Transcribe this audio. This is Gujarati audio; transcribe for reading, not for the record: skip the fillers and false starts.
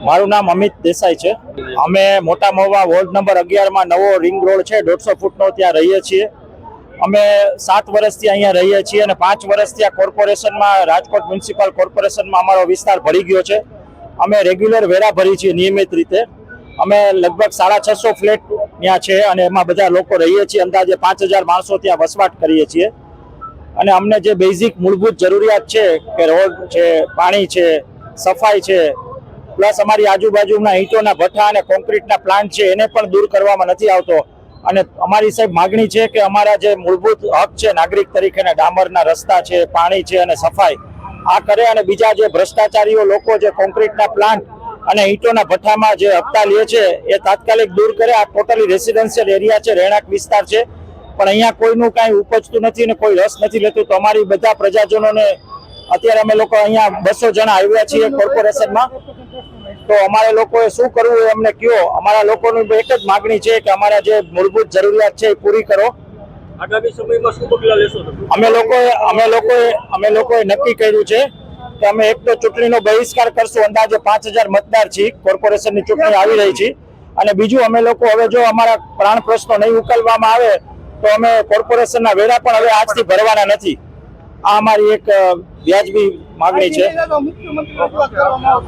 મારું નામ અમિત દેસાઈ છે। અમે મોટા મહુવા વોર્ડ નંબર 11 માં નવો રિંગ રોડ છે 150 ફૂટનો, ત્યાં રહીએ છીએ। અમે 7 વર્ષથી અહીંયા રહીએ છીએ અને 5 વર્ષથી આ કોર્પોરેશનમાં, રાજકોટ મ્યુનિસિપલ કોર્પોરેશનમાં અમારો વિસ્તાર ભરી ગયો છે। અમે રેગ્યુલર વેરા ભરી છીએ નિયમિત રીતે। અમે લગભગ 650 ફ્લેટ ત્યાં છે અને એમાં બધા લોકો રહીએ છીએ। અંદાજે 5000 માણસો ત્યાં વસવાટ કરીએ છીએ અને અમને જે બેઝિક મૂળભૂત જરૂરિયાત છે કે રોડ છે, પાણી છે, સફાઈ છે, પ્લસ અમારી આજુબાજુના ઈંટોના ભઠ્ઠા અને કોન્ક્રીટના પ્લાન્ટ છે એને પણ દૂર કરવામાં નથી આવતો। અને અમારી સાહેબ માગણી છે કે અમારા જે મૂળભૂત હક છે નાગરિક તરીકેના, ડામરના રસ્તા છે, પાણી છે અને સફાઈ આ કરે। અને બીજા જે ભ્રષ્ટાચારીઓ લોકો જે કોન્ક્રીટના પ્લાન્ટ અને ઈંટોના ભઠ્ઠામાં જે હપ્તા લે છે એ તાત્કાલિક દૂર કરે। આ ટોટલી રેસિડેન્શિયલ એરિયા છે, રહેણાંક વિસ્તાર છે, પણ અહીંયા કોઈનું કાંઈ ઉપજતું નથી ને કોઈ રસ નથી લેતું। તો અમારી બધા પ્રજાજનોને અત્યારે અમે લોકો અહીંયા 200 જણા આવ્યા છીએ કોર્પોરેશનમાં, તો અમારે લોકોએ શું કરવું એ અમને કહો। અમારા લોકોની એક જ માગણી છે કે અમારા જે મૂળભૂત જરૂરિયાત છે એ પૂરી કરો। આગામી સમયમાં શું પગલાં લેશો? અમે લોકોએ નક્કી કર્યું છે કે અમે એક તો ચૂંટણીનો બહિષ્કાર કરશું। અંદાજે 5000 મતદાર છીએ, કોર્પોરેશનની ચૂંટણી આવી રહી છે। અને બીજું, અમે લોકો હવે જો અમારા પ્રાણ પ્રશ્નો નહીં ઉકેલવામાં આવે તો અમે કોર્પોરેશનના વેરા પણ હવે આજથી ભરવાના નથી। આ અમારી એક વ્યાજબી માગણી છે।